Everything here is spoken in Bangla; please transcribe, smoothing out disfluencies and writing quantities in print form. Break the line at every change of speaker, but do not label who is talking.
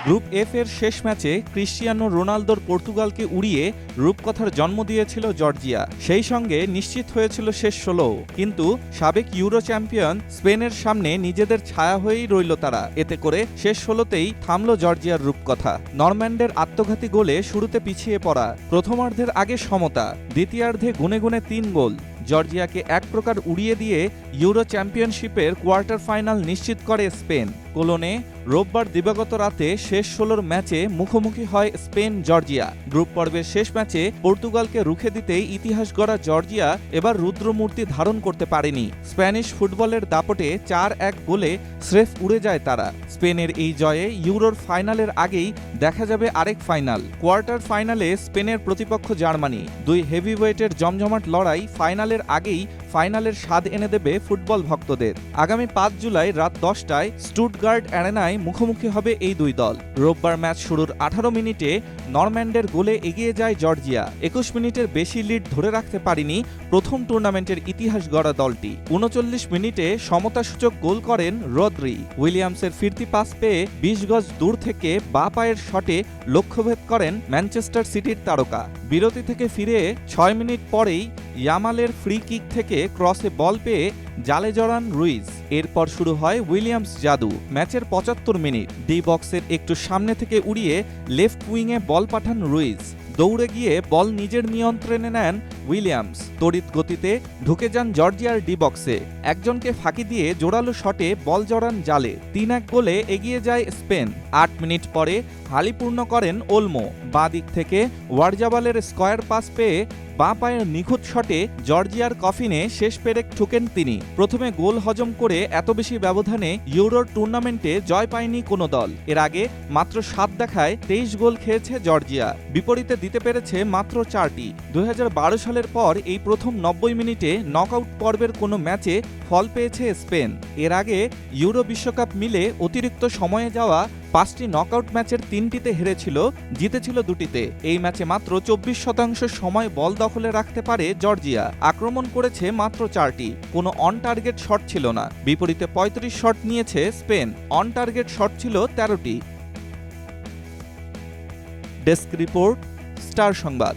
গ্রুপ এফ এর শেষ ম্যাচে ক্রিশ্চিয়ানো রোনালদোর পর্তুগালকে উড়িয়ে রূপকথার জন্ম দিয়েছিল জর্জিয়া। সেই সঙ্গে নিশ্চিত হয়েছিল শেষ ১৬। কিন্তু সাবেক ইউরো চ্যাম্পিয়ন স্পেনের সামনে নিজেদের ছায়া হয়েই রইল তারা। এতে করে শেষ ১৬তেই থামল জর্জিয়ার রূপকথা। নরম্যান্ডের আত্মঘাতী গোলে শুরুতে পিছিয়ে পড়া, প্রথমার্ধের আগে সমতা, দ্বিতীয়ার্ধে গুনে গুনে ৩ গোল জর্জিয়াকে এক প্রকার উড়িয়ে দিয়ে ইউরো চ্যাম্পিয়নশিপের কোয়ার্টার ফাইনাল নিশ্চিত করে স্পেন। কোলোনে রোববার দিবাগত রাতে শেষ ১৬র ম্যাচে মুখোমুখি হয় স্পেন জর্জিয়া। গ্রুপ পর্বের শেষ ম্যাচে পর্তুগালকে রুখে দিতেই ইতিহাস গড়া জর্জিয়া এবার রুদ্রমূর্তি ধারণ করতে পারেনি। স্প্যানিশ ফুটবলের দাপটে ৪-১ গোলে স্রেফ উড়ে যায় তারা। স্পেনের এই জয়ে ইউরোর ফাইনালের আগেই দেখা যাবে আরেক ফাইনাল। কোয়ার্টার ফাইনালে স্পেনের প্রতিপক্ষ জার্মানি। দুই হেভিওয়েটের জমজমাট লড়াই ফাইনালের আগেই ফাইনালের স্বাদ এনে দেবে ফুটবল ভক্তদের। আগামী ৫ জুলাই রাত ১০টায় স্টুটগার্ট অ্যারেনায় মুখোমুখি হবে এই দুই দল। রোববার ম্যাচ শুরুর ১৮ মিনিটে নরম্যান্ডের গোলে এগিয়ে যায় জর্জিয়া। ২১ মিনিটের বেশি লিড ধরে রাখতে পারেনি প্রথম টুর্নামেন্টের ইতিহাস গড়া দলটি। ৩৯ মিনিটে সমতাসূচক গোল করেন রদ্রি। উইলিয়ামসের ফিরতি পাস পেয়ে ২০ গজ দূর থেকে বাঁ পায়ের শটে লক্ষ্যভেদ করেন ম্যানচেস্টার সিটির তারকা। বিরতি থেকে ফিরে ৬ মিনিট পরেই ইয়ামালের ফ্রি কিক থেকে ক্রসে বল পেয়ে জালে জড়ান রুইজ। এরপর শুরু হয় উইলিয়ামস জাদু। ম্যাচের ৭৫ মিনিট ডি বক্সের একটু সামনে থেকে উড়িয়ে লেফট উইংয়ে বল পাঠান রুইজ। দৌড়ে গিয়ে বল নিজের নিয়ন্ত্রণে নেন উইলিয়ামস। তড়িৎ গতিতে ঢুকে যান জর্জিয়ার ডি বক্সে। একজনকে ফাঁকি দিয়ে জোরালো শটে বল জড়ান জালে। ৩-১ গোলে এগিয়ে যায় স্পেন। ৮ মিনিট পরে হালি পূর্ণ করেন ওলমো। বাঁ দিক থেকে ওয়ারজাবালের স্কয়ার পাস পেয়ে বাঁ পায়ের নিখুঁত শটে জর্জিয়ার কফিনে শেষ পেরেক ঠুকেন তিনি। প্রথমে গোল হজম করে এত বেশি ব্যবধানে ইউরোর টুর্নামেন্টে জয় পায়নি কোনো দল। এর আগে মাত্র ৭ দেখায় ২৩ গোল খেয়েছে জর্জিয়া, বিপরীতে দিতে পেরেছে মাত্র ৪টি। ২০১২ সালের পর এই প্রথম ৯০ মিনিটে নকআউট পর্বের কোনো ম্যাচে ফল পেয়েছে স্পেন। এর আগে ইউরো বিশ্বকাপ মিলে অতিরিক্ত সময়ে যাওয়া ৫টি নকআউট ম্যাচের ৩টিতে হেরেছিল, জিতেছিল ২টিতে। এই ম্যাচে মাত্র ২৪% সময় বল দখলে রাখতে পারে জর্জিয়া। আক্রমণ করেছে মাত্র ৪টি। কোনো অন টার্গেট শট ছিল না। বিপরীতে ৩৫ শট নিয়েছে স্পেন। অন টার্গেট শট ছিল ১৩টি। ডেস্ক রিপোর্ট, স্টার সংবাদ।